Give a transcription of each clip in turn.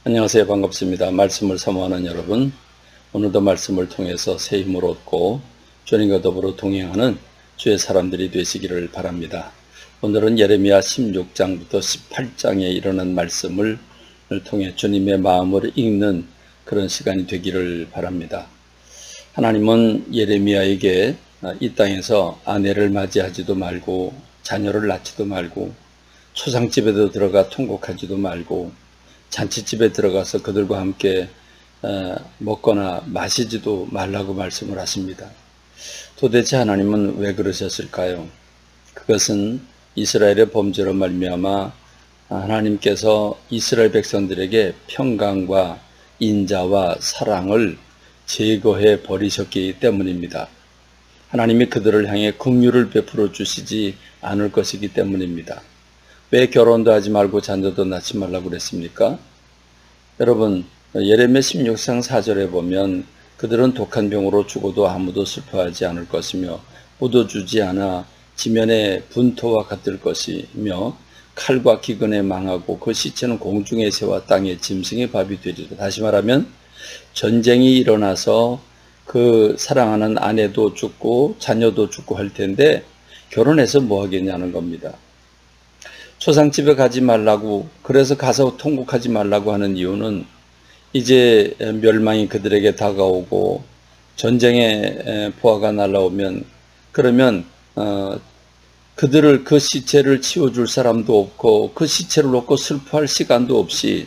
안녕하세요. 반갑습니다. 말씀을 사모하는 여러분, 오늘도 말씀을 통해서 새 힘을 얻고 주님과 더불어 동행하는 주의 사람들이 되시기를 바랍니다. 오늘은 예레미야 16장부터 18장에 이르는 말씀을 통해 주님의 마음을 읽는 그런 시간이 되기를 바랍니다. 하나님은 예레미야에게 이 땅에서 아내를 맞이하지도 말고 자녀를 낳지도 말고 초상집에도 들어가 통곡하지도 말고 잔치집에 들어가서 그들과 함께 먹거나 마시지도 말라고 말씀을 하십니다. 도대체 하나님은 왜 그러셨을까요? 그것은 이스라엘의 범죄로 말미암아 하나님께서 이스라엘 백성들에게 평강과 인자와 사랑을 제거해 버리셨기 때문입니다. 하나님이 그들을 향해 긍휼을 베풀어 주시지 않을 것이기 때문입니다. 왜 결혼도 하지 말고 자녀도 낳지 말라고 그랬습니까? 여러분, 예레미야 16장 4절에 보면 그들은 독한 병으로 죽어도 아무도 슬퍼하지 않을 것이며 묻어주지 않아 지면의 분토와 같을 것이며 칼과 기근에 망하고 그 시체는 공중의 새와 땅의 짐승의 밥이 되리라. 다시 말하면 전쟁이 일어나서 그 사랑하는 아내도 죽고 자녀도 죽고 할 텐데 결혼해서 뭐 하겠냐는 겁니다. 초상집에 가지 말라고, 그래서 가서 통곡하지 말라고 하는 이유는 이제 멸망이 그들에게 다가오고 전쟁의 포화가 날아오면 그러면 그들을 그 시체를 치워줄 사람도 없고 그 시체를 놓고 슬퍼할 시간도 없이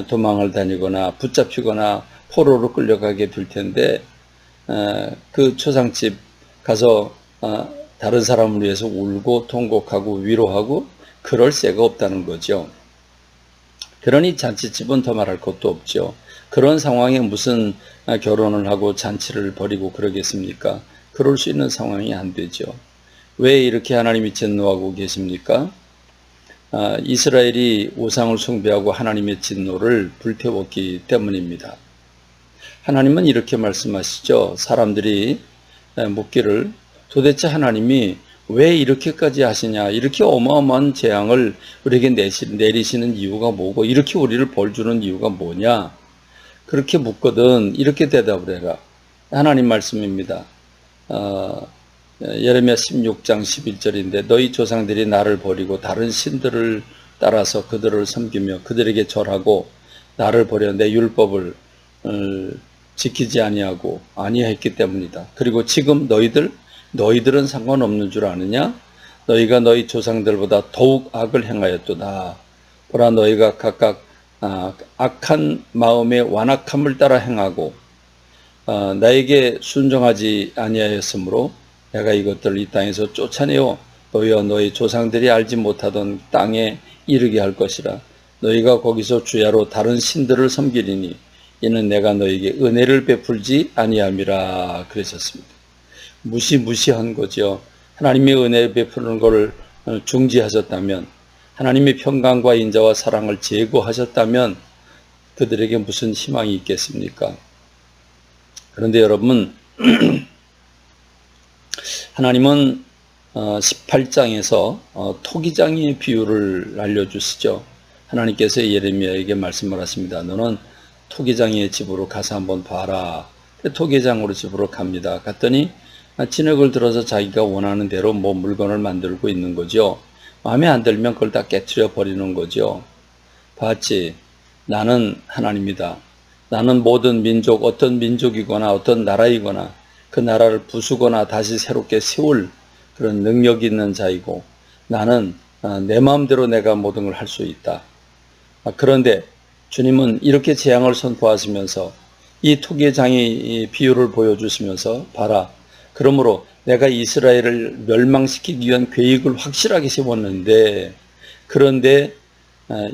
도망을 다니거나 붙잡히거나 포로로 끌려가게 될 텐데 그 초상집 가서 다른 사람을 위해서 울고 통곡하고 위로하고 그럴 새가 없다는 거죠. 그러니 잔치집은 더 말할 것도 없죠. 그런 상황에 무슨 결혼을 하고 잔치를 벌이고 그러겠습니까? 그럴 수 있는 상황이 안 되죠. 왜 이렇게 하나님이 진노하고 계십니까? 이스라엘이 우상을 숭배하고 하나님의 진노를 불태웠기 때문입니다. 하나님은 이렇게 말씀하시죠. 사람들이 묻기를 도대체 하나님이 왜 이렇게까지 하시냐, 이렇게 어마어마한 재앙을 우리에게 내리시는 이유가 뭐고 이렇게 우리를 벌 주는 이유가 뭐냐, 그렇게 묻거든 이렇게 대답을 해라. 하나님 말씀입니다. 예레미야 16장 11절인데 너희 조상들이 나를 버리고 다른 신들을 따라서 그들을 섬기며 그들에게 절하고 나를 버려 내 율법을 지키지 아니했기 때문이다. 그리고 지금 너희들은 상관없는 줄 아느냐? 너희가 너희 조상들보다 더욱 악을 행하였도다. 보라, 너희가 각각 악한 마음의 완악함을 따라 행하고 나에게 순종하지 아니하였으므로 내가 이것들을 이 땅에서 쫓아내어 너희와 너희 조상들이 알지 못하던 땅에 이르게 할 것이라. 너희가 거기서 주야로 다른 신들을 섬기리니 이는 내가 너희에게 은혜를 베풀지 아니함이라 그러셨습니다. 무시한 거죠. 하나님의 은혜 베푸는 것을 중지하셨다면, 하나님의 평강과 인자와 사랑을 제거하셨다면 그들에게 무슨 희망이 있겠습니까? 그런데 여러분, 하나님은 18장에서 토기장이의 비유를 알려주시죠. 하나님께서 예레미야에게 말씀을 하십니다. 너는 토기장이의 집으로 가서 한번 봐라. 토기장으로 집으로 갑니다. 갔더니 진흙을 들어서 자기가 원하는 대로 물건을 만들고 있는 거죠. 마음에 안 들면 그걸 다 깨트려 버리는 거죠. 봤지? 나는 하나님이다. 나는 모든 민족, 어떤 민족이거나 어떤 나라이거나 그 나라를 부수거나 다시 새롭게 세울 그런 능력이 있는 자이고, 나는 내 마음대로 내가 모든 걸 할 수 있다. 그런데 주님은 이렇게 재앙을 선포하시면서 이 토기장의 비유를 보여주시면서 봐라, 그러므로 내가 이스라엘을 멸망시키기 위한 계획을 확실하게 세웠는데, 그런데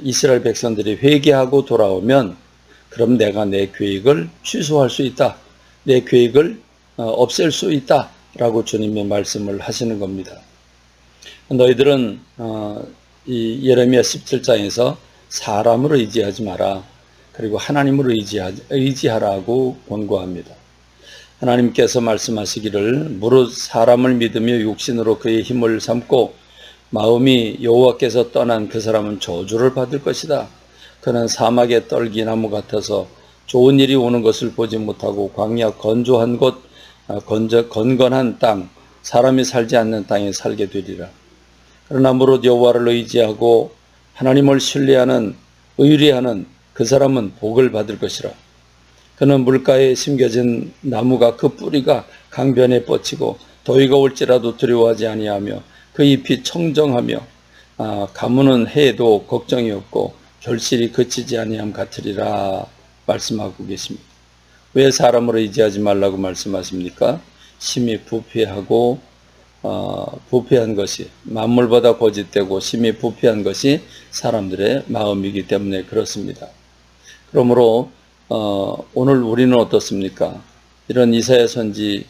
이스라엘 백성들이 회개하고 돌아오면 그럼 내가 내 계획을 취소할 수 있다. 내 계획을 없앨 수 있다. 라고 주님의 말씀을 하시는 겁니다. 너희들은 이 예레미야 17장에서 사람으로 의지하지 마라. 그리고 하나님으로 의지하라고 권고합니다. 하나님께서 말씀하시기를 무릇 사람을 믿으며 육신으로 그의 힘을 삼고 마음이 여호와께서 떠난 그 사람은 저주를 받을 것이다. 그는 사막의 떨기나무 같아서 좋은 일이 오는 것을 보지 못하고 광야 건조한 곳, 건건한 땅, 사람이 살지 않는 땅에 살게 되리라. 그러나 무릇 여호와를 의지하고 하나님을 신뢰하는 의뢰하는 그 사람은 복을 받을 것이라. 그는 물가에 심겨진 나무가 그 뿌리가 강변에 뻗치고 더위가 올지라도 두려워하지 아니하며 그 잎이 청정하며 가무는 해에도 걱정이 없고 결실이 그치지 아니함 같으리라 말씀하고 계십니다. 왜 사람을 의지하지 말라고 말씀하십니까? 심히 부패하고 부패한 것이 만물보다 거짓되고 심히 부패한 것이 사람들의 마음이기 때문에 그렇습니다. 그러므로 오늘 우리는 어떻습니까? 이런 이사야 선지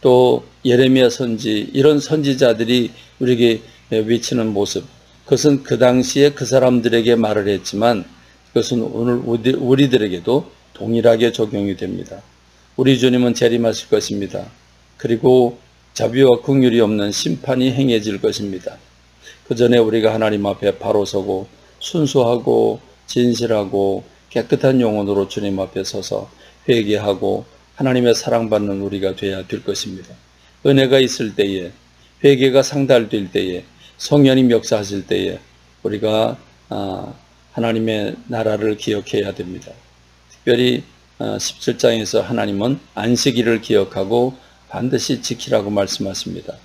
또 예레미야 선지 이런 선지자들이 우리에게 비치는 모습, 그것은 그 당시에 그 사람들에게 말을 했지만 그것은 오늘 우리들에게도 동일하게 적용이 됩니다. 우리 주님은 재림하실 것입니다. 그리고 자비와 긍휼이 없는 심판이 행해질 것입니다. 그 전에 우리가 하나님 앞에 바로 서고 순수하고 진실하고 깨끗한 영혼으로 주님 앞에 서서 회개하고 하나님의 사랑받는 우리가 되어야 될 것입니다. 은혜가 있을 때에, 회개가 상달될 때에, 성령님 역사하실 때에 우리가 하나님의 나라를 기억해야 됩니다. 특별히 17장에서 하나님은 안식일을 기억하고 반드시 지키라고 말씀하십니다.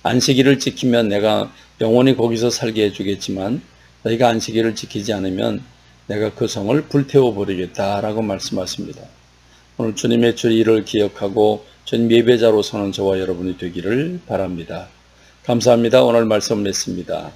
안식일을 지키면 내가 영원히 거기서 살게 해주겠지만 너희가 안식일을 지키지 않으면 내가 그 성을 불태워 버리겠다라고 말씀하십니다. 오늘 주님의 주일을 기억하고 주님 예배자로 서는 저와 여러분이 되기를 바랍니다. 감사합니다. 오늘 말씀 맺습니다.